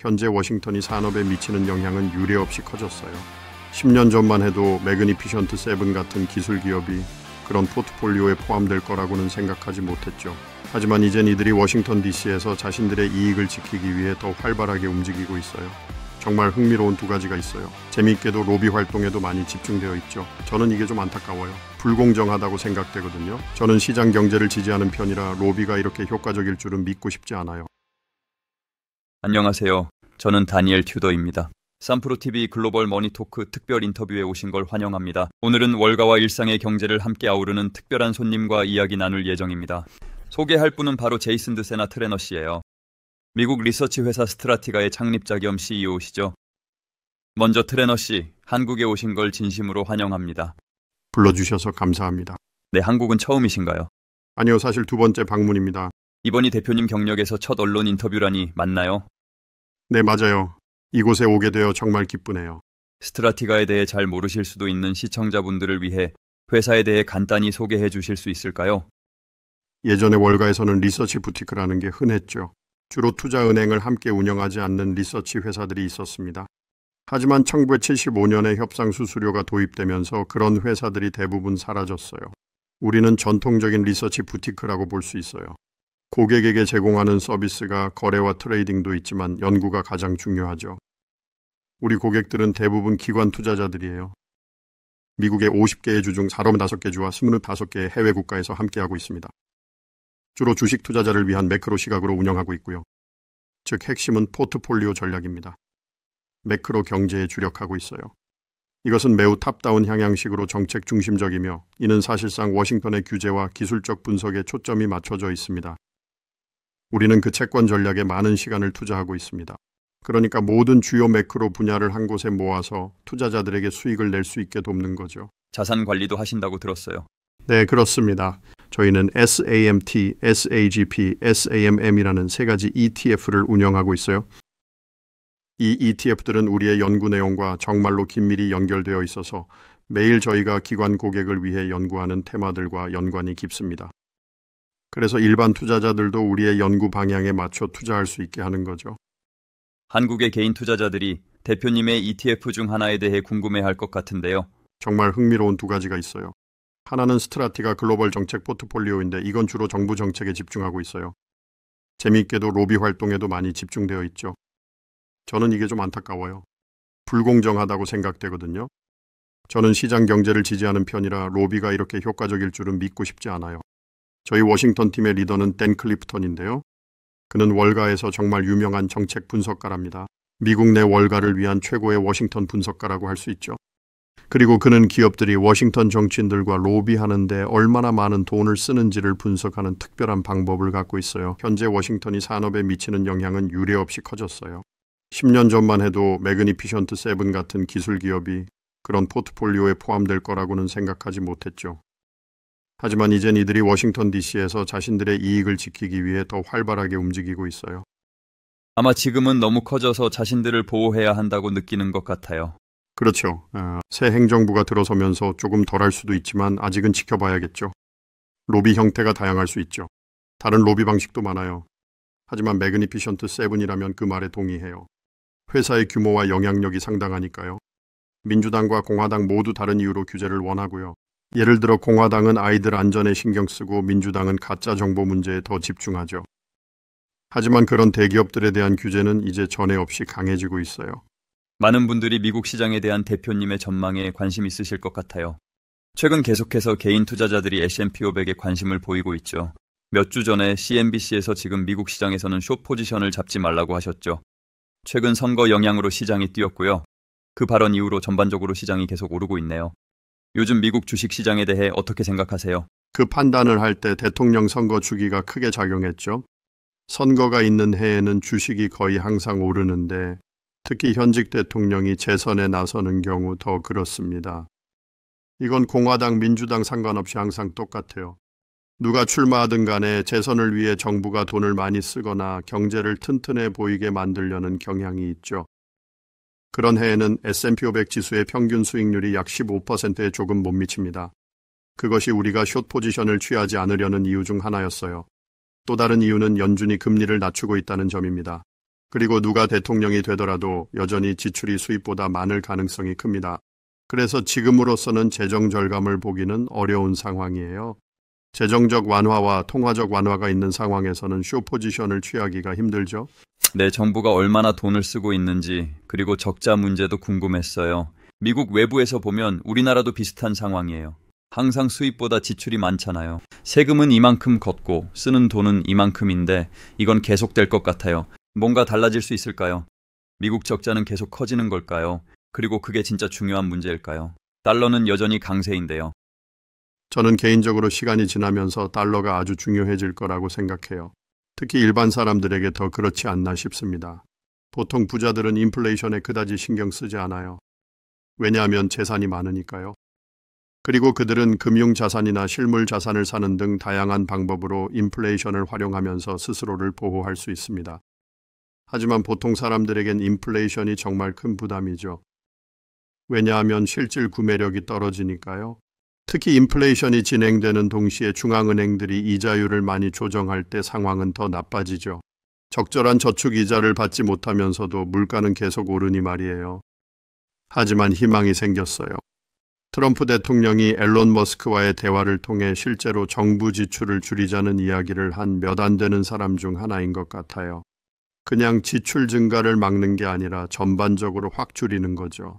현재 워싱턴이 산업에 미치는 영향은 유례없이 커졌어요. 10년 전만 해도 매그니피션트 세븐 같은 기술 기업이 그런 포트폴리오에 포함될 거라고는 생각하지 못했죠. 하지만 이젠 이들이 워싱턴 DC에서 자신들의 이익을 지키기 위해 더 활발하게 움직이고 있어요. 정말 흥미로운 두 가지가 있어요. 재미있게도 로비 활동에도 많이 집중되어 있죠. 저는 이게 좀 안타까워요. 불공정하다고 생각되거든요. 저는 시장 경제를 지지하는 편이라 로비가 이렇게 효과적일 줄은 믿고 싶지 않아요. 안녕하세요. 저는 다니엘 튜더입니다. 쌈프로TV 글로벌 머니토크 특별 인터뷰에 오신 걸 환영합니다. 오늘은 월가와 일상의 경제를 함께 아우르는 특별한 손님과 이야기 나눌 예정입니다. 소개할 분은 바로 제이슨 드세나 트레너 씨예요. 미국 리서치 회사 스트라티가의 창립자 겸 CEO시죠. 먼저 트레너 씨, 한국에 오신 걸 진심으로 환영합니다. 불러주셔서 감사합니다. 네, 한국은 처음이신가요? 아니요, 사실 두 번째 방문입니다. 이번이 대표님 경력에서 첫 언론 인터뷰라니 맞나요? 네, 맞아요. 이곳에 오게 되어 정말 기쁘네요. 스트라티가에 대해 잘 모르실 수도 있는 시청자분들을 위해 회사에 대해 간단히 소개해 주실 수 있을까요? 예전에 월가에서는 리서치 부티크라는 게 흔했죠. 주로 투자은행을 함께 운영하지 않는 리서치 회사들이 있었습니다. 하지만 1975년에 협상 수수료가 도입되면서 그런 회사들이 대부분 사라졌어요. 우리는 전통적인 리서치 부티크라고 볼 수 있어요. 고객에게 제공하는 서비스가 거래와 트레이딩도 있지만 연구가 가장 중요하죠. 우리 고객들은 대부분 기관 투자자들이에요. 미국의 50개의 주 중 35개 주와 25개의 해외 국가에서 함께하고 있습니다. 주로 주식 투자자를 위한 매크로 시각으로 운영하고 있고요. 즉 핵심은 포트폴리오 전략입니다. 매크로 경제에 주력하고 있어요. 이것은 매우 탑다운 향양식으로 정책 중심적이며 이는 사실상 워싱턴의 규제와 기술적 분석에 초점이 맞춰져 있습니다. 우리는 그 채권 전략에 많은 시간을 투자하고 있습니다. 그러니까 모든 주요 매크로 분야를 한 곳에 모아서 투자자들에게 수익을 낼 수 있게 돕는 거죠. 자산 관리도 하신다고 들었어요. 네, 그렇습니다. 저희는 SAMT, SAGP, SAMM이라는 세 가지 ETF를 운영하고 있어요. 이 ETF들은 우리의 연구 내용과 정말로 긴밀히 연결되어 있어서 매일 저희가 기관 고객을 위해 연구하는 테마들과 연관이 깊습니다. 그래서 일반 투자자들도 우리의 연구 방향에 맞춰 투자할 수 있게 하는 거죠. 한국의 개인 투자자들이 대표님의 ETF 중 하나에 대해 궁금해할 것 같은데요. 정말 흥미로운 두 가지가 있어요. 하나는 스트라티가 글로벌 정책 포트폴리오인데 이건 주로 정부 정책에 집중하고 있어요. 재미있게도 로비 활동에도 많이 집중되어 있죠. 저는 이게 좀 안타까워요. 불공정하다고 생각되거든요. 저는 시장 경제를 지지하는 편이라 로비가 이렇게 효과적일 줄은 믿고 싶지 않아요. 저희 워싱턴 팀의 리더는 댄 클리프턴인데요. 그는 월가에서 정말 유명한 정책 분석가랍니다. 미국 내 월가를 위한 최고의 워싱턴 분석가라고 할 수 있죠. 그리고 그는 기업들이 워싱턴 정치인들과 로비하는데 얼마나 많은 돈을 쓰는지를 분석하는 특별한 방법을 갖고 있어요. 현재 워싱턴이 산업에 미치는 영향은 유례없이 커졌어요. 10년 전만 해도 매그니피션트 세븐 같은 기술 기업이 그런 포트폴리오에 포함될 거라고는 생각하지 못했죠. 하지만 이젠 이들이 워싱턴 DC에서 자신들의 이익을 지키기 위해 더 활발하게 움직이고 있어요. 아마 지금은 너무 커져서 자신들을 보호해야 한다고 느끼는 것 같아요. 그렇죠. 새 행정부가 들어서면서 조금 덜할 수도 있지만 아직은 지켜봐야겠죠. 로비 형태가 다양할 수 있죠. 다른 로비 방식도 많아요. 하지만 매그니피션트 세븐이라면 그 말에 동의해요. 회사의 규모와 영향력이 상당하니까요. 민주당과 공화당 모두 다른 이유로 규제를 원하고요. 예를 들어 공화당은 아이들 안전에 신경 쓰고 민주당은 가짜 정보 문제에 더 집중하죠. 하지만 그런 대기업들에 대한 규제는 이제 전에 없이 강해지고 있어요. 많은 분들이 미국 시장에 대한 대표님의 전망에 관심 있으실 것 같아요. 최근 계속해서 개인 투자자들이 S&P 500에 관심을 보이고 있죠. 몇 주 전에 CNBC에서 지금 미국 시장에서는 숏 포지션을 잡지 말라고 하셨죠. 최근 선거 영향으로 시장이 뛰었고요. 그 발언 이후로 전반적으로 시장이 계속 오르고 있네요. 요즘 미국 주식 시장에 대해 어떻게 생각하세요? 그 판단을 할 때 대통령 선거 주기가 크게 작용했죠. 선거가 있는 해에는 주식이 거의 항상 오르는데 특히 현직 대통령이 재선에 나서는 경우 더 그렇습니다. 이건 공화당, 민주당 상관없이 항상 똑같아요. 누가 출마하든 간에 재선을 위해 정부가 돈을 많이 쓰거나 경제를 튼튼해 보이게 만들려는 경향이 있죠. 그런 해에는 S&P 500 지수의 평균 수익률이 약 15%에 조금 못 미칩니다. 그것이 우리가 숏 포지션을 취하지 않으려는 이유 중 하나였어요. 또 다른 이유는 연준이 금리를 낮추고 있다는 점입니다. 그리고 누가 대통령이 되더라도 여전히 지출이 수입보다 많을 가능성이 큽니다. 그래서 지금으로서는 재정 절감을 보기는 어려운 상황이에요. 재정적 완화와 통화적 완화가 있는 상황에서는 쇼 포지션을 취하기가 힘들죠. 네, 정부가 얼마나 돈을 쓰고 있는지, 그리고 적자 문제도 궁금했어요. 미국 외부에서 보면 우리나라도 비슷한 상황이에요. 항상 수입보다 지출이 많잖아요. 세금은 이만큼 걷고 쓰는 돈은 이만큼인데 이건 계속될 것 같아요. 뭔가 달라질 수 있을까요? 미국 적자는 계속 커지는 걸까요? 그리고 그게 진짜 중요한 문제일까요? 달러는 여전히 강세인데요. 저는 개인적으로 시간이 지나면서 달러가 아주 중요해질 거라고 생각해요. 특히 일반 사람들에게 더 그렇지 않나 싶습니다. 보통 부자들은 인플레이션에 그다지 신경 쓰지 않아요. 왜냐하면 재산이 많으니까요. 그리고 그들은 금융자산이나 실물자산을 사는 등 다양한 방법으로 인플레이션을 활용하면서 스스로를 보호할 수 있습니다. 하지만 보통 사람들에겐 인플레이션이 정말 큰 부담이죠. 왜냐하면 실질 구매력이 떨어지니까요. 특히 인플레이션이 진행되는 동시에 중앙은행들이 이자율을 많이 조정할 때 상황은 더 나빠지죠. 적절한 저축 이자를 받지 못하면서도 물가는 계속 오르니 말이에요. 하지만 희망이 생겼어요. 트럼프 대통령이 앨런 머스크와의 대화를 통해 실제로 정부 지출을 줄이자는 이야기를 한 몇 안 되는 사람 중 하나인 것 같아요. 그냥 지출 증가를 막는 게 아니라 전반적으로 확 줄이는 거죠.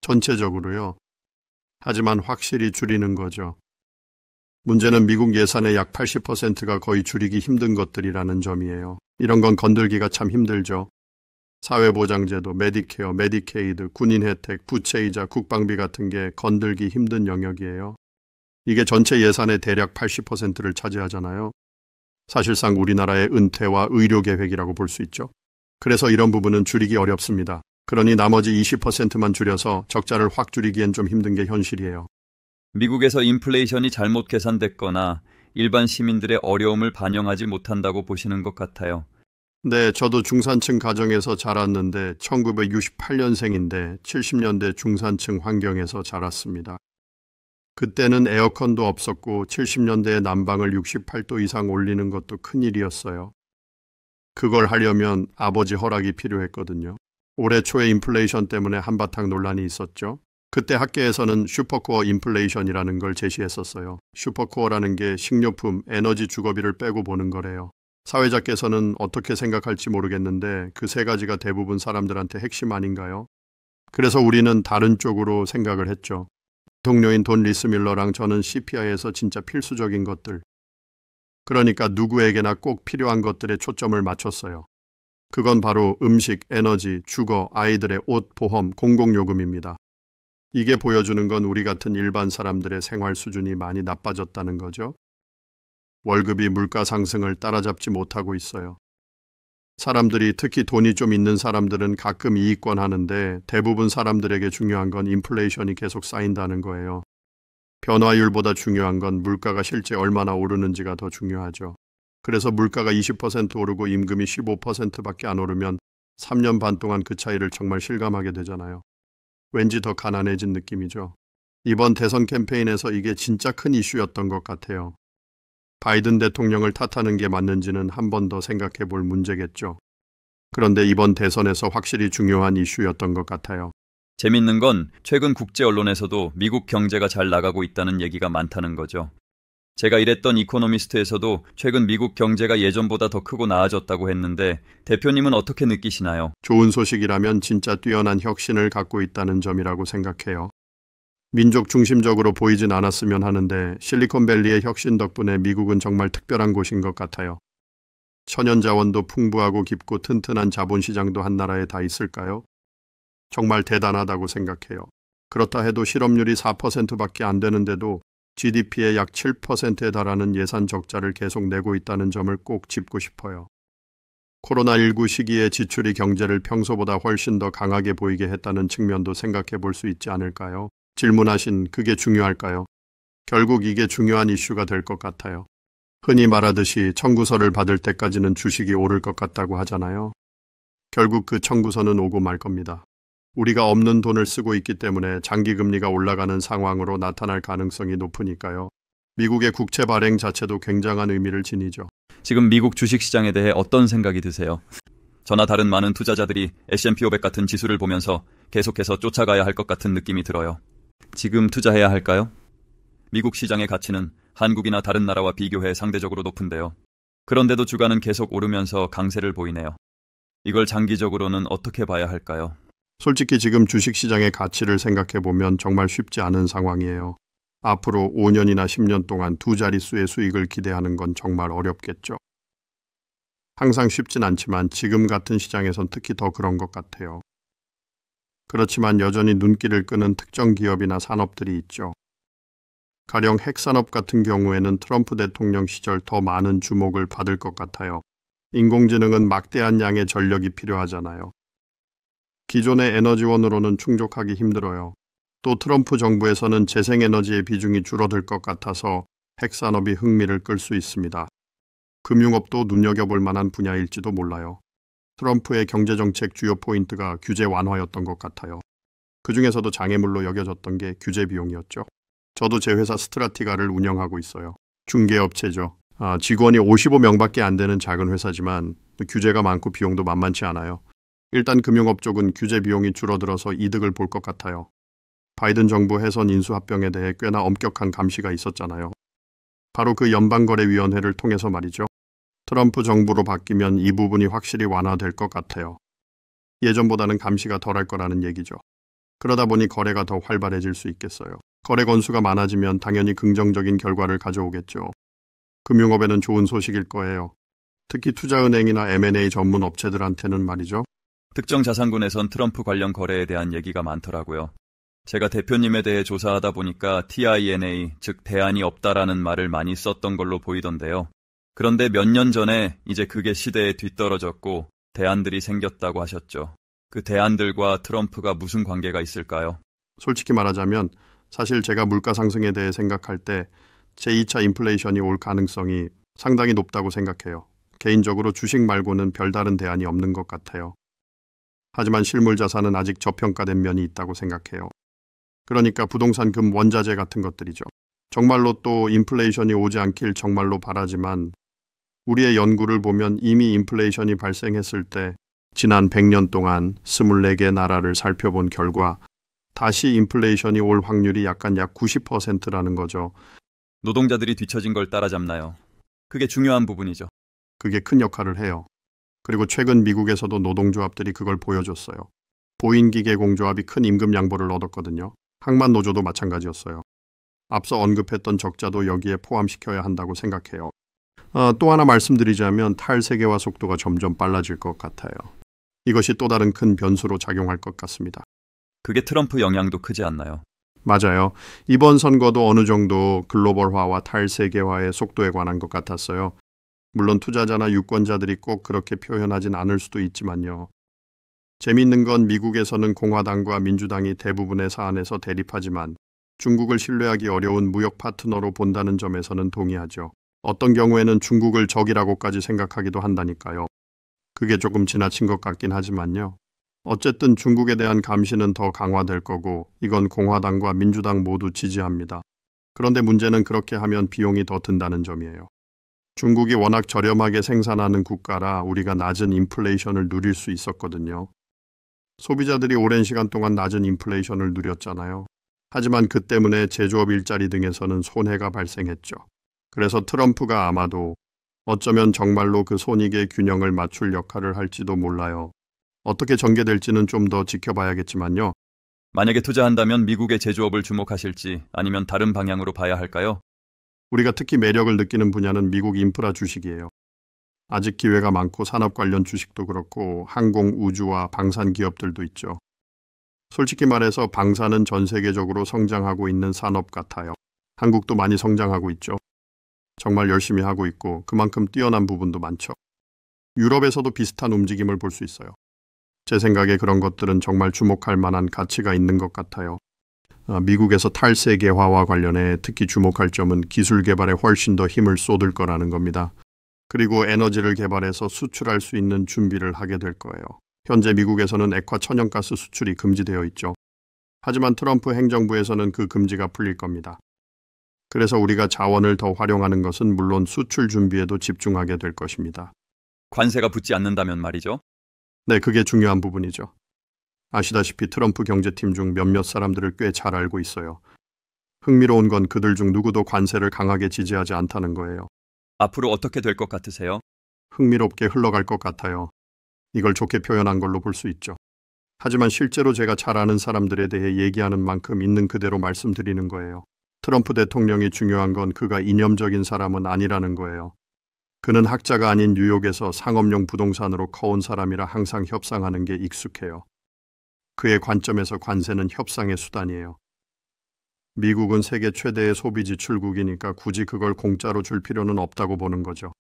전체적으로요. 하지만 확실히 줄이는 거죠. 문제는 미국 예산의 약 80%가 거의 줄이기 힘든 것들이라는 점이에요. 이런 건 건들기가 참 힘들죠. 사회보장제도, 메디케어, 메디케이드, 군인 혜택, 부채이자, 국방비 같은 게 건들기 힘든 영역이에요. 이게 전체 예산의 대략 80%를 차지하잖아요. 사실상 우리나라의 은퇴와 의료 계획이라고 볼 수 있죠. 그래서 이런 부분은 줄이기 어렵습니다. 그러니 나머지 20%만 줄여서 적자를 확 줄이기엔 좀 힘든 게 현실이에요. 미국에서 인플레이션이 잘못 계산됐거나 일반 시민들의 어려움을 반영하지 못한다고 보시는 것 같아요. 네, 저도 중산층 가정에서 자랐는데 1968년생인데 70년대 중산층 환경에서 자랐습니다. 그때는 에어컨도 없었고 70년대에 난방을 68도 이상 올리는 것도 큰일이었어요. 그걸 하려면 아버지 허락이 필요했거든요. 올해 초에 인플레이션 때문에 한바탕 논란이 있었죠. 그때 학계에서는 슈퍼코어 인플레이션이라는 걸 제시했었어요. 슈퍼코어라는 게 식료품, 에너지 주거비를 빼고 보는 거래요. 사회자께서는 어떻게 생각할지 모르겠는데 그 세 가지가 대부분 사람들한테 핵심 아닌가요? 그래서 우리는 다른 쪽으로 생각을 했죠. 동료인 돈 리스밀러랑 저는 CPI에서 진짜 필수적인 것들, 그러니까 누구에게나 꼭 필요한 것들에 초점을 맞췄어요. 그건 바로 음식, 에너지, 주거, 아이들의 옷, 보험, 공공요금입니다. 이게 보여주는 건 우리 같은 일반 사람들의 생활 수준이 많이 나빠졌다는 거죠. 월급이 물가 상승을 따라잡지 못하고 있어요. 사람들이, 특히 돈이 좀 있는 사람들은 가끔 이익권 하는데 대부분 사람들에게 중요한 건 인플레이션이 계속 쌓인다는 거예요. 변화율보다 중요한 건 물가가 실제 얼마나 오르는지가 더 중요하죠. 그래서 물가가 20% 오르고 임금이 15%밖에 안 오르면 3년 반 동안 그 차이를 정말 실감하게 되잖아요. 왠지 더 가난해진 느낌이죠. 이번 대선 캠페인에서 이게 진짜 큰 이슈였던 것 같아요. 바이든 대통령을 탓하는 게 맞는지는 한 번 더 생각해 볼 문제겠죠. 그런데 이번 대선에서 확실히 중요한 이슈였던 것 같아요. 재밌는 건 최근 국제 언론에서도 미국 경제가 잘 나가고 있다는 얘기가 많다는 거죠. 제가 일했던 이코노미스트에서도 최근 미국 경제가 예전보다 더 크고 나아졌다고 했는데 대표님은 어떻게 느끼시나요? 좋은 소식이라면 진짜 뛰어난 혁신을 갖고 있다는 점이라고 생각해요. 민족 중심적으로 보이진 않았으면 하는데 실리콘밸리의 혁신 덕분에 미국은 정말 특별한 곳인 것 같아요. 천연자원도 풍부하고 깊고 튼튼한 자본시장도 한 나라에 다 있을까요? 정말 대단하다고 생각해요. 그렇다 해도 실업률이 4%밖에 안 되는데도 GDP의 약 7%에 달하는 예산 적자를 계속 내고 있다는 점을 꼭 짚고 싶어요. 코로나19 시기에 지출이 경제를 평소보다 훨씬 더 강하게 보이게 했다는 측면도 생각해 볼 수 있지 않을까요? 질문하신 그게 중요할까요? 결국 이게 중요한 이슈가 될 것 같아요. 흔히 말하듯이 청구서를 받을 때까지는 주식이 오를 것 같다고 하잖아요. 결국 그 청구서는 오고 말 겁니다. 우리가 없는 돈을 쓰고 있기 때문에 장기금리가 올라가는 상황으로 나타날 가능성이 높으니까요. 미국의 국채 발행 자체도 굉장한 의미를 지니죠. 지금 미국 주식시장에 대해 어떤 생각이 드세요? 저나 다른 많은 투자자들이 S&P 500 같은 지수를 보면서 계속해서 쫓아가야 할 것 같은 느낌이 들어요. 지금 투자해야 할까요? 미국 시장의 가치는 한국이나 다른 나라와 비교해 상대적으로 높은데요. 그런데도 주가는 계속 오르면서 강세를 보이네요. 이걸 장기적으로는 어떻게 봐야 할까요? 솔직히 지금 주식시장의 가치를 생각해보면 정말 쉽지 않은 상황이에요. 앞으로 5년이나 10년 동안 두 자릿수의 수익을 기대하는 건 정말 어렵겠죠. 항상 쉽진 않지만 지금 같은 시장에선 특히 더 그런 것 같아요. 그렇지만 여전히 눈길을 끄는 특정 기업이나 산업들이 있죠. 가령 핵산업 같은 경우에는 트럼프 대통령 시절 더 많은 주목을 받을 것 같아요. 인공지능은 막대한 양의 전력이 필요하잖아요. 기존의 에너지원으로는 충족하기 힘들어요. 또 트럼프 정부에서는 재생에너지의 비중이 줄어들 것 같아서 핵산업이 흥미를 끌 수 있습니다. 금융업도 눈여겨볼 만한 분야일지도 몰라요. 트럼프의 경제정책 주요 포인트가 규제 완화였던 것 같아요. 그 중에서도 장애물로 여겨졌던 게 규제 비용이었죠. 저도 제 회사 스트라티가를 운영하고 있어요. 중개업체죠. 직원이 55명밖에 안 되는 작은 회사지만 규제가 많고 비용도 만만치 않아요. 일단 금융업 쪽은 규제 비용이 줄어들어서 이득을 볼 것 같아요. 바이든 정부 해선 인수합병에 대해 꽤나 엄격한 감시가 있었잖아요. 바로 그 연방거래위원회를 통해서 말이죠. 트럼프 정부로 바뀌면 이 부분이 확실히 완화될 것 같아요. 예전보다는 감시가 덜할 거라는 얘기죠. 그러다 보니 거래가 더 활발해질 수 있겠어요. 거래 건수가 많아지면 당연히 긍정적인 결과를 가져오겠죠. 금융업에는 좋은 소식일 거예요. 특히 투자은행이나 M&A 전문 업체들한테는 말이죠. 특정 자산군에선 트럼프 관련 거래에 대한 얘기가 많더라고요. 제가 대표님에 대해 조사하다 보니까 TINA, 즉 대안이 없다라는 말을 많이 썼던 걸로 보이던데요. 그런데 몇 년 전에 이제 그게 시대에 뒤떨어졌고 대안들이 생겼다고 하셨죠. 그 대안들과 트럼프가 무슨 관계가 있을까요? 솔직히 말하자면 사실 제가 물가 상승에 대해 생각할 때 제2차 인플레이션이 올 가능성이 상당히 높다고 생각해요. 개인적으로 주식 말고는 별다른 대안이 없는 것 같아요. 하지만 실물 자산은 아직 저평가된 면이 있다고 생각해요. 그러니까 부동산, 금, 원자재 같은 것들이죠. 정말로 또 인플레이션이 오지 않길 정말로 바라지만 우리의 연구를 보면 이미 인플레이션이 발생했을 때 지난 100년 동안 24개 나라를 살펴본 결과 다시 인플레이션이 올 확률이 약 90%라는 거죠. 노동자들이 뒤처진 걸 따라잡나요? 그게 중요한 부분이죠. 그게 큰 역할을 해요. 그리고 최근 미국에서도 노동조합들이 그걸 보여줬어요. 보인기계공조합이 큰 임금 양보를 얻었거든요. 항만 노조도 마찬가지였어요. 앞서 언급했던 적자도 여기에 포함시켜야 한다고 생각해요. 또 하나 말씀드리자면 탈세계화 속도가 점점 빨라질 것 같아요. 이것이 또 다른 큰 변수로 작용할 것 같습니다. 그게 트럼프 영향도 크지 않나요? 맞아요. 이번 선거도 어느 정도 글로벌화와 탈세계화의 속도에 관한 것 같았어요. 물론 투자자나 유권자들이 꼭 그렇게 표현하진 않을 수도 있지만요. 재미있는 건 미국에서는 공화당과 민주당이 대부분의 사안에서 대립하지만 중국을 신뢰하기 어려운 무역 파트너로 본다는 점에서는 동의하죠. 어떤 경우에는 중국을 적이라고까지 생각하기도 한다니까요. 그게 조금 지나친 것 같긴 하지만요. 어쨌든 중국에 대한 감시는 더 강화될 거고 이건 공화당과 민주당 모두 지지합니다. 그런데 문제는 그렇게 하면 비용이 더 든다는 점이에요. 중국이 워낙 저렴하게 생산하는 국가라 우리가 낮은 인플레이션을 누릴 수 있었거든요. 소비자들이 오랜 시간 동안 낮은 인플레이션을 누렸잖아요. 하지만 그 때문에 제조업 일자리 등에서는 손해가 발생했죠. 그래서 트럼프가 아마도 어쩌면 정말로 그 손익의 균형을 맞출 역할을 할지도 몰라요. 어떻게 전개될지는 좀 더 지켜봐야겠지만요. 만약에 투자한다면 미국의 제조업을 주목하실지 아니면 다른 방향으로 봐야 할까요? 우리가 특히 매력을 느끼는 분야는 미국 인프라 주식이에요. 아직 기회가 많고 산업 관련 주식도 그렇고 항공, 우주와 방산 기업들도 있죠. 솔직히 말해서 방산은 전 세계적으로 성장하고 있는 산업 같아요. 한국도 많이 성장하고 있죠. 정말 열심히 하고 있고 그만큼 뛰어난 부분도 많죠. 유럽에서도 비슷한 움직임을 볼 수 있어요. 제 생각에 그런 것들은 정말 주목할 만한 가치가 있는 것 같아요. 미국에서 탈세계화와 관련해 특히 주목할 점은 기술 개발에 훨씬 더 힘을 쏟을 거라는 겁니다. 그리고 에너지를 개발해서 수출할 수 있는 준비를 하게 될 거예요. 현재 미국에서는 액화 천연가스 수출이 금지되어 있죠. 하지만 트럼프 행정부에서는 그 금지가 풀릴 겁니다. 그래서 우리가 자원을 더 활용하는 것은 물론 수출 준비에도 집중하게 될 것입니다. 관세가 붙지 않는다면 말이죠. 네, 그게 중요한 부분이죠. 아시다시피 트럼프 경제팀 중 몇몇 사람들을 꽤 잘 알고 있어요. 흥미로운 건 그들 중 누구도 관세를 강하게 지지하지 않다는 거예요. 앞으로 어떻게 될 것 같으세요? 흥미롭게 흘러갈 것 같아요. 이걸 좋게 표현한 걸로 볼 수 있죠. 하지만 실제로 제가 잘 아는 사람들에 대해 얘기하는 만큼 있는 그대로 말씀드리는 거예요. 트럼프 대통령이 중요한 건 그가 이념적인 사람은 아니라는 거예요. 그는 학자가 아닌 뉴욕에서 상업용 부동산으로 커온 사람이라 항상 협상하는 게 익숙해요. 그의 관점에서 관세는 협상의 수단이에요. 미국은 세계 최대의 소비 지출국이니까 굳이 그걸 공짜로 줄 필요는 없다고 보는 거죠.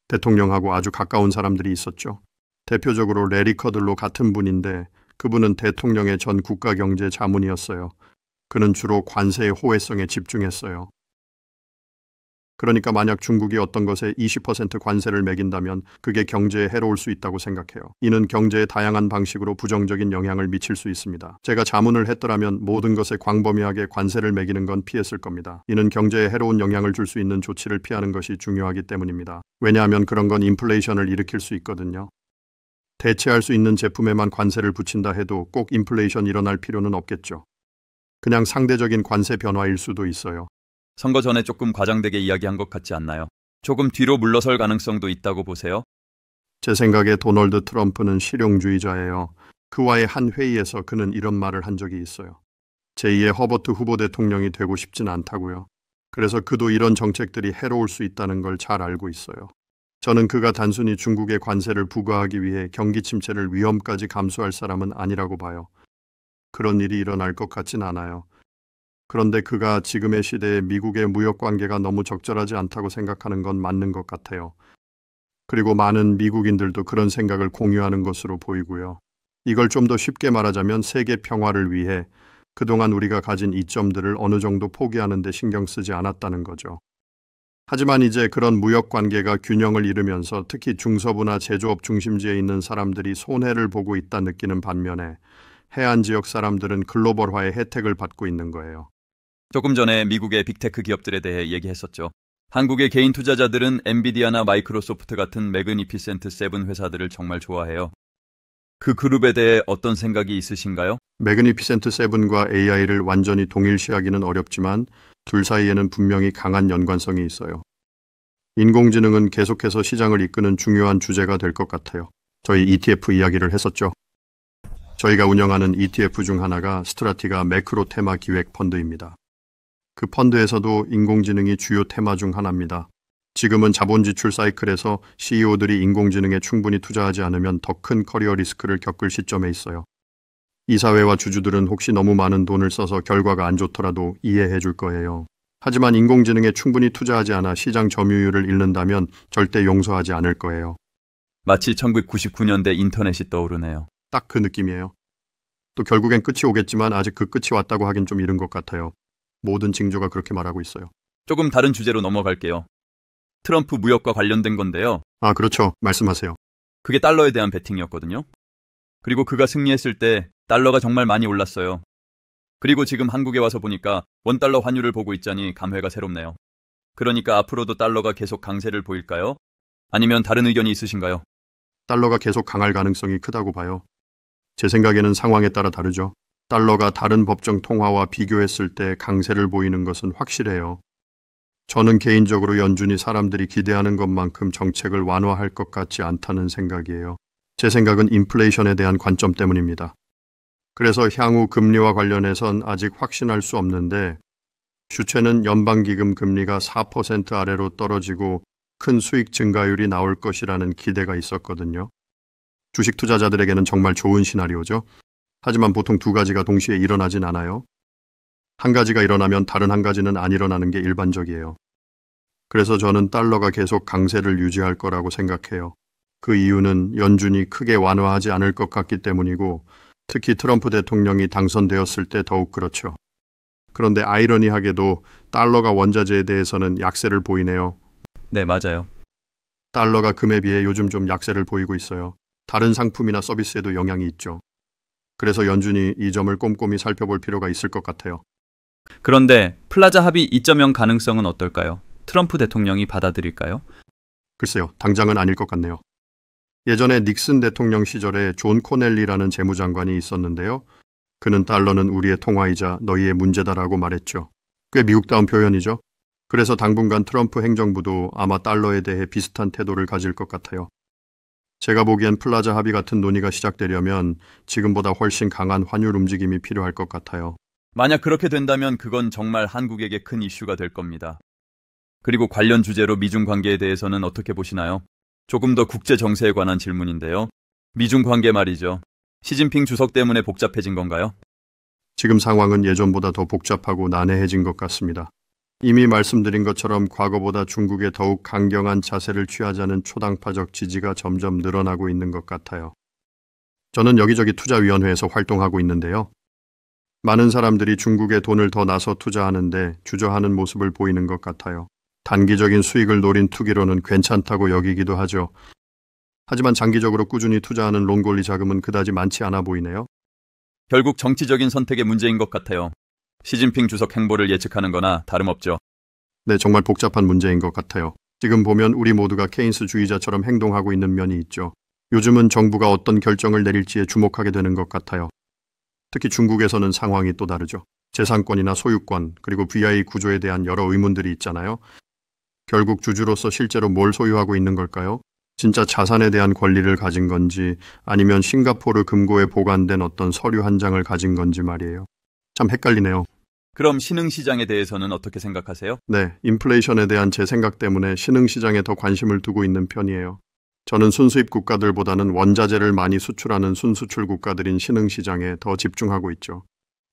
대통령하고 아주 가까운 사람들이 있었죠. 대표적으로 레리 커들로 같은 분인데 그분은 대통령의 전 국가경제 자문이었어요. 그는 주로 관세의 호혜성에 집중했어요. 그러니까 만약 중국이 어떤 것에 20% 관세를 매긴다면 그게 경제에 해로울 수 있다고 생각해요. 이는 경제의 다양한 방식으로 부정적인 영향을 미칠 수 있습니다. 제가 자문을 했더라면 모든 것에 광범위하게 관세를 매기는 건 피했을 겁니다. 이는 경제에 해로운 영향을 줄 수 있는 조치를 피하는 것이 중요하기 때문입니다. 왜냐하면 그런 건 인플레이션을 일으킬 수 있거든요. 대체할 수 있는 제품에만 관세를 붙인다 해도 꼭 인플레이션 일어날 필요는 없겠죠. 그냥 상대적인 관세 변화일 수도 있어요. 선거 전에 조금 과장되게 이야기한 것 같지 않나요? 조금 뒤로 물러설 가능성도 있다고 보세요? 제 생각에 도널드 트럼프는 실용주의자예요. 그와의 한 회의에서 그는 이런 말을 한 적이 있어요. 제2의 허버트 후보 대통령이 되고 싶진 않다고요. 그래서 그도 이런 정책들이 해로울 수 있다는 걸 잘 알고 있어요. 저는 그가 단순히 중국의 관세를 부과하기 위해 경기 침체를 위험까지 감수할 사람은 아니라고 봐요. 그런 일이 일어날 것 같진 않아요. 그런데 그가 지금의 시대에 미국의 무역 관계가 너무 적절하지 않다고 생각하는 건 맞는 것 같아요. 그리고 많은 미국인들도 그런 생각을 공유하는 것으로 보이고요. 이걸 좀 더 쉽게 말하자면 세계 평화를 위해 그동안 우리가 가진 이점들을 어느 정도 포기하는 데 신경 쓰지 않았다는 거죠. 하지만 이제 그런 무역 관계가 균형을 잃으면서 특히 중서부나 제조업 중심지에 있는 사람들이 손해를 보고 있다 느끼는 반면에 해안 지역 사람들은 글로벌화의 혜택을 받고 있는 거예요. 조금 전에 미국의 빅테크 기업들에 대해 얘기했었죠. 한국의 개인 투자자들은 엔비디아나 마이크로소프트 같은 매그니피센트 세븐 회사들을 정말 좋아해요. 그 그룹에 대해 어떤 생각이 있으신가요? 매그니피센트 세븐과 AI를 완전히 동일시하기는 어렵지만 둘 사이에는 분명히 강한 연관성이 있어요. 인공지능은 계속해서 시장을 이끄는 중요한 주제가 될 것 같아요. 저희 ETF 이야기를 했었죠. 저희가 운영하는 ETF 중 하나가 스트라티가 매크로 테마 기획 펀드입니다. 그 펀드에서도 인공지능이 주요 테마 중 하나입니다. 지금은 자본 지출 사이클에서 CEO들이 인공지능에 충분히 투자하지 않으면 더 큰 커리어 리스크를 겪을 시점에 있어요. 이사회와 주주들은 혹시 너무 많은 돈을 써서 결과가 안 좋더라도 이해해 줄 거예요. 하지만 인공지능에 충분히 투자하지 않아 시장 점유율을 잃는다면 절대 용서하지 않을 거예요. 마치 1999년대 인터넷이 떠오르네요. 딱 그 느낌이에요. 또 결국엔 끝이 오겠지만 아직 그 끝이 왔다고 하긴 좀 이른 것 같아요. 모든 징조가 그렇게 말하고 있어요. 조금 다른 주제로 넘어갈게요. 트럼프 무역과 관련된 건데요. 아, 그렇죠. 말씀하세요. 그게 달러에 대한 베팅이었거든요. 그리고 그가 승리했을 때 달러가 정말 많이 올랐어요. 그리고 지금 한국에 와서 보니까 원달러 환율을 보고 있자니 감회가 새롭네요. 그러니까 앞으로도 달러가 계속 강세를 보일까요? 아니면 다른 의견이 있으신가요? 달러가 계속 강할 가능성이 크다고 봐요. 제 생각에는 상황에 따라 다르죠. 달러가 다른 법정 통화와 비교했을 때 강세를 보이는 것은 확실해요. 저는 개인적으로 연준이 사람들이 기대하는 것만큼 정책을 완화할 것 같지 않다는 생각이에요. 제 생각은 인플레이션에 대한 관점 때문입니다. 그래서 향후 금리와 관련해선 아직 확신할 수 없는데 주체는 연방기금 금리가 4% 아래로 떨어지고 큰 수익 증가율이 나올 것이라는 기대가 있었거든요. 주식 투자자들에게는 정말 좋은 시나리오죠. 하지만 보통 두 가지가 동시에 일어나진 않아요. 한 가지가 일어나면 다른 한 가지는 안 일어나는 게 일반적이에요. 그래서 저는 달러가 계속 강세를 유지할 거라고 생각해요. 그 이유는 연준이 크게 완화하지 않을 것 같기 때문이고 특히 트럼프 대통령이 당선되었을 때 더욱 그렇죠. 그런데 아이러니하게도 달러가 원자재에 대해서는 약세를 보이네요. 네, 맞아요. 달러가 금에 비해 요즘 좀 약세를 보이고 있어요. 다른 상품이나 서비스에도 영향이 있죠. 그래서 연준이 이 점을 꼼꼼히 살펴볼 필요가 있을 것 같아요. 그런데 플라자 합의 2.0 가능성은 어떨까요? 트럼프 대통령이 받아들일까요? 글쎄요, 당장은 아닐 것 같네요. 예전에 닉슨 대통령 시절에 존 코넬리라는 재무장관이 있었는데요. 그는 달러는 우리의 통화이자 너희의 문제다라고 말했죠. 꽤 미국다운 표현이죠. 그래서 당분간 트럼프 행정부도 아마 달러에 대해 비슷한 태도를 가질 것 같아요. 제가 보기엔 플라자 합의 같은 논의가 시작되려면 지금보다 훨씬 강한 환율 움직임이 필요할 것 같아요. 만약 그렇게 된다면 그건 정말 한국에게 큰 이슈가 될 겁니다. 그리고 관련 주제로 미중 관계에 대해서는 어떻게 보시나요? 조금 더 국제 정세에 관한 질문인데요. 미중 관계 말이죠. 시진핑 주석 때문에 복잡해진 건가요? 지금 상황은 예전보다 더 복잡하고 난해해진 것 같습니다. 이미 말씀드린 것처럼 과거보다 중국에 더욱 강경한 자세를 취하자는 초당파적 지지가 점점 늘어나고 있는 것 같아요. 저는 여기저기 투자위원회에서 활동하고 있는데요. 많은 사람들이 중국에 돈을 더 나서 투자하는데 주저하는 모습을 보이는 것 같아요. 단기적인 수익을 노린 투기로는 괜찮다고 여기기도 하죠. 하지만 장기적으로 꾸준히 투자하는 롱골리 자금은 그다지 많지 않아 보이네요. 결국 정치적인 선택의 문제인 것 같아요. 시진핑 주석 행보를 예측하는 거나 다름없죠. 네, 정말 복잡한 문제인 것 같아요. 지금 보면 우리 모두가 케인스주의자처럼 행동하고 있는 면이 있죠. 요즘은 정부가 어떤 결정을 내릴지에 주목하게 되는 것 같아요. 특히 중국에서는 상황이 또 다르죠. 재산권이나 소유권, 그리고 VI 구조에 대한 여러 의문들이 있잖아요. 결국 주주로서 실제로 뭘 소유하고 있는 걸까요? 진짜 자산에 대한 권리를 가진 건지 아니면 싱가포르 금고에 보관된 어떤 서류 한 장을 가진 건지 말이에요. 참 헷갈리네요. 그럼 신흥시장에 대해서는 어떻게 생각하세요? 네, 인플레이션에 대한 제 생각 때문에 신흥시장에 더 관심을 두고 있는 편이에요. 저는 순수입 국가들보다는 원자재를 많이 수출하는 순수출 국가들인 신흥시장에 더 집중하고 있죠.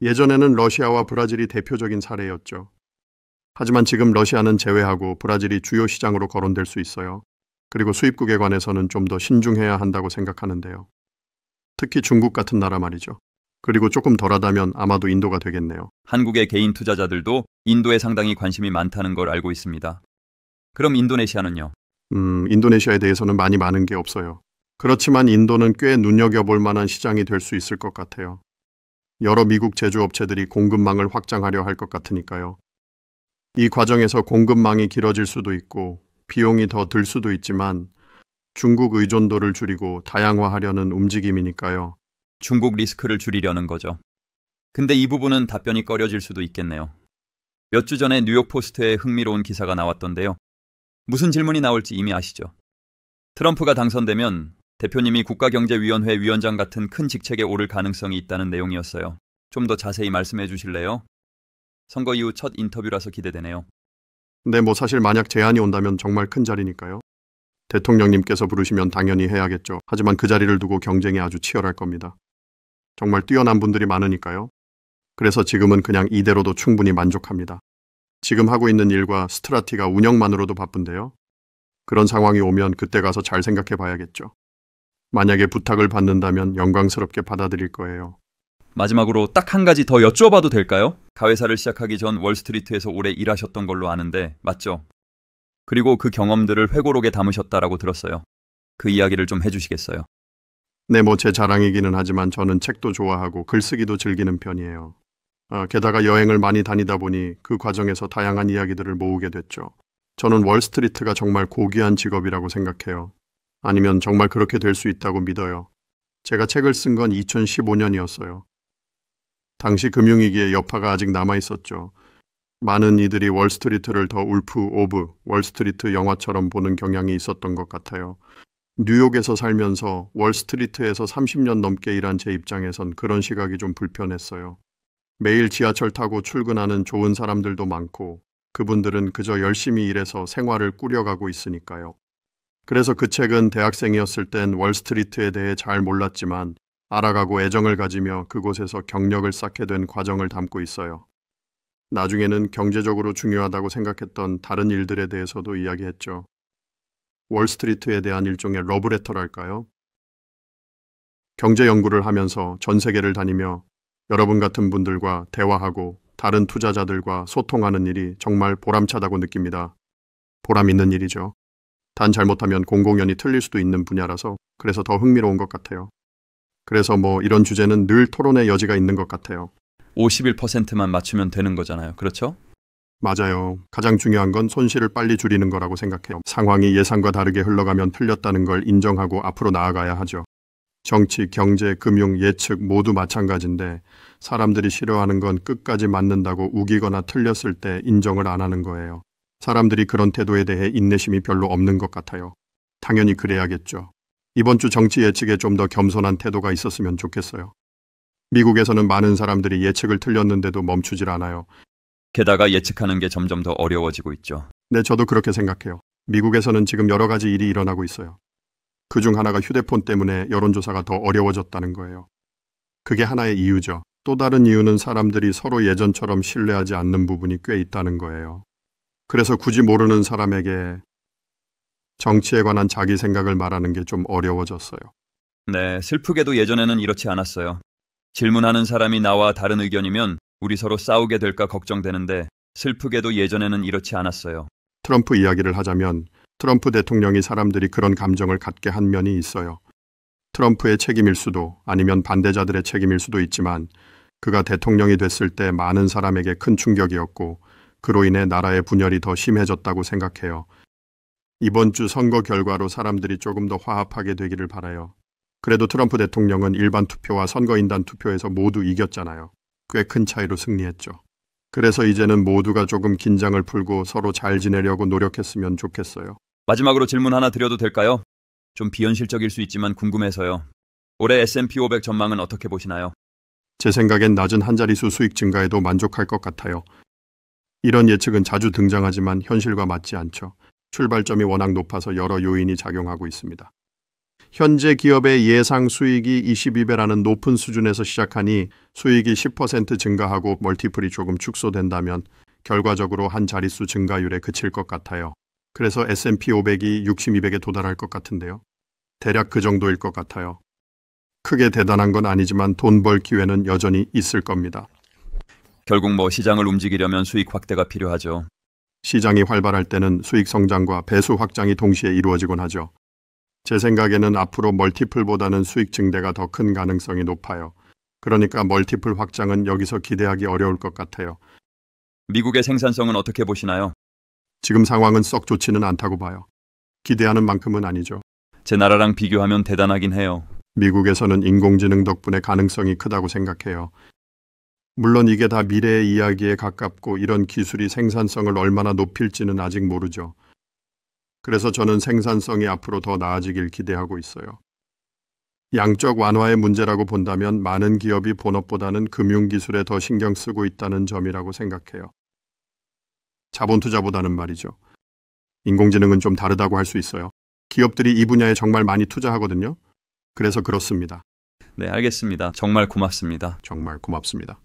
예전에는 러시아와 브라질이 대표적인 사례였죠. 하지만 지금 러시아는 제외하고 브라질이 주요 시장으로 거론될 수 있어요. 그리고 수입국에 관해서는 좀 더 신중해야 한다고 생각하는데요. 특히 중국 같은 나라 말이죠. 그리고 조금 덜하다면 아마도 인도가 되겠네요. 한국의 개인 투자자들도 인도에 상당히 관심이 많다는 걸 알고 있습니다. 그럼 인도네시아는요? 인도네시아에 대해서는 많은 게 없어요. 그렇지만 인도는 꽤 눈여겨볼 만한 시장이 될 수 있을 것 같아요. 여러 미국 제조업체들이 공급망을 확장하려 할 것 같으니까요. 이 과정에서 공급망이 길어질 수도 있고 비용이 더 들 수도 있지만 중국 의존도를 줄이고 다양화하려는 움직임이니까요. 중국 리스크를 줄이려는 거죠. 근데 이 부분은 답변이 꺼려질 수도 있겠네요. 몇 주 전에 뉴욕 포스트에 흥미로운 기사가 나왔던데요. 무슨 질문이 나올지 이미 아시죠? 트럼프가 당선되면 대표님이 국가경제위원회 위원장 같은 큰 직책에 오를 가능성이 있다는 내용이었어요. 좀 더 자세히 말씀해 주실래요? 선거 이후 첫 인터뷰라서 기대되네요. 근데 사실 만약 제안이 온다면 정말 큰 자리니까요. 대통령님께서 부르시면 당연히 해야겠죠. 하지만 그 자리를 두고 경쟁이 아주 치열할 겁니다. 정말 뛰어난 분들이 많으니까요. 그래서 지금은 그냥 이대로도 충분히 만족합니다. 지금 하고 있는 일과 스트라티가 운영만으로도 바쁜데요. 그런 상황이 오면 그때 가서 잘 생각해 봐야겠죠. 만약에 부탁을 받는다면 영광스럽게 받아들일 거예요. 마지막으로 딱 한 가지 더 여쭈어봐도 될까요? 가회사를 시작하기 전 월스트리트에서 오래 일하셨던 걸로 아는데 맞죠? 그리고 그 경험들을 회고록에 담으셨다라고 들었어요. 그 이야기를 좀 해주시겠어요? 네, 제 자랑이기는 하지만 저는 책도 좋아하고 글쓰기도 즐기는 편이에요. 게다가 여행을 많이 다니다 보니 그 과정에서 다양한 이야기들을 모으게 됐죠. 저는 월스트리트가 정말 고귀한 직업이라고 생각해요. 아니면 정말 그렇게 될 수 있다고 믿어요. 제가 책을 쓴 건 2015년이었어요. 당시 금융위기의 여파가 아직 남아있었죠. 많은 이들이 월스트리트를 더 울프 오브 월스트리트 영화처럼 보는 경향이 있었던 것 같아요. 뉴욕에서 살면서 월스트리트에서 30년 넘게 일한 제 입장에선 그런 시각이 좀 불편했어요. 매일 지하철 타고 출근하는 좋은 사람들도 많고 그분들은 그저 열심히 일해서 생활을 꾸려가고 있으니까요. 그래서 그 책은 대학생이었을 땐 월스트리트에 대해 잘 몰랐지만 알아가고 애정을 가지며 그곳에서 경력을 쌓게 된 과정을 담고 있어요. 나중에는 경제적으로 중요하다고 생각했던 다른 일들에 대해서도 이야기했죠. 월스트리트에 대한 일종의 러브레터랄까요? 경제 연구를 하면서 전 세계를 다니며 여러분 같은 분들과 대화하고 다른 투자자들과 소통하는 일이 정말 보람차다고 느낍니다. 보람 있는 일이죠. 단 잘못하면 공공연히 틀릴 수도 있는 분야라서 그래서 더 흥미로운 것 같아요. 그래서 이런 주제는 늘 토론의 여지가 있는 것 같아요. 51%만 맞추면 되는 거잖아요. 그렇죠? 맞아요. 가장 중요한 건 손실을 빨리 줄이는 거라고 생각해요. 상황이 예상과 다르게 흘러가면 틀렸다는 걸 인정하고 앞으로 나아가야 하죠. 정치, 경제, 금융, 예측 모두 마찬가지인데 사람들이 싫어하는 건 끝까지 맞는다고 우기거나 틀렸을 때 인정을 안 하는 거예요. 사람들이 그런 태도에 대해 인내심이 별로 없는 것 같아요. 당연히 그래야겠죠. 이번 주 정치 예측에 좀 더 겸손한 태도가 있었으면 좋겠어요. 미국에서는 많은 사람들이 예측을 틀렸는데도 멈추질 않아요. 게다가 예측하는 게 점점 더 어려워지고 있죠. 네, 저도 그렇게 생각해요. 미국에서는 지금 여러 가지 일이 일어나고 있어요. 그중 하나가 휴대폰 때문에 여론조사가 더 어려워졌다는 거예요. 그게 하나의 이유죠. 또 다른 이유는 사람들이 서로 예전처럼 신뢰하지 않는 부분이 꽤 있다는 거예요. 그래서 굳이 모르는 사람에게 정치에 관한 자기 생각을 말하는 게 좀 어려워졌어요. 네, 슬프게도 예전에는 이렇지 않았어요. 질문하는 사람이 나와 다른 의견이면 우리 서로 싸우게 될까 걱정되는데 슬프게도 예전에는 이렇지 않았어요. 트럼프 이야기를 하자면 트럼프 대통령이 사람들이 그런 감정을 갖게 한 면이 있어요. 트럼프의 책임일 수도 아니면 반대자들의 책임일 수도 있지만 그가 대통령이 됐을 때 많은 사람에게 큰 충격이었고 그로 인해 나라의 분열이 더 심해졌다고 생각해요. 이번 주 선거 결과로 사람들이 조금 더 화합하게 되기를 바라요. 그래도 트럼프 대통령은 일반 투표와 선거인단 투표에서 모두 이겼잖아요. 꽤 큰 차이로 승리했죠. 그래서 이제는 모두가 조금 긴장을 풀고 서로 잘 지내려고 노력했으면 좋겠어요. 마지막으로 질문 하나 드려도 될까요? 좀 비현실적일 수 있지만 궁금해서요. 올해 S&P 500 전망은 어떻게 보시나요? 제 생각엔 낮은 한자리수 수익 증가에도 만족할 것 같아요. 이런 예측은 자주 등장하지만 현실과 맞지 않죠. 출발점이 워낙 높아서 여러 요인이 작용하고 있습니다. 현재 기업의 예상 수익이 22배라는 높은 수준에서 시작하니 수익이 10% 증가하고 멀티플이 조금 축소된다면 결과적으로 한 자릿수 증가율에 그칠 것 같아요. 그래서 S&P 500이 6200에 도달할 것 같은데요. 대략 그 정도일 것 같아요. 크게 대단한 건 아니지만 돈 벌 기회는 여전히 있을 겁니다. 결국 시장을 움직이려면 수익 확대가 필요하죠. 시장이 활발할 때는 수익 성장과 배수 확장이 동시에 이루어지곤 하죠. 제 생각에는 앞으로 멀티플보다는 수익 증대가 더 큰 가능성이 높아요. 그러니까 멀티플 확장은 여기서 기대하기 어려울 것 같아요. 미국의 생산성은 어떻게 보시나요? 지금 상황은 썩 좋지는 않다고 봐요. 기대하는 만큼은 아니죠. 제 나라랑 비교하면 대단하긴 해요. 미국에서는 인공지능 덕분에 가능성이 크다고 생각해요. 물론 이게 다 미래의 이야기에 가깝고 이런 기술이 생산성을 얼마나 높일지는 아직 모르죠. 그래서 저는 생산성이 앞으로 더 나아지길 기대하고 있어요. 양적 완화의 문제라고 본다면 많은 기업이 본업보다는 금융기술에 더 신경 쓰고 있다는 점이라고 생각해요. 자본 투자보다는 말이죠. 인공지능은 좀 다르다고 할 수 있어요. 기업들이 이 분야에 정말 많이 투자하거든요. 그래서 그렇습니다. 네, 알겠습니다. 정말 고맙습니다. 정말 고맙습니다.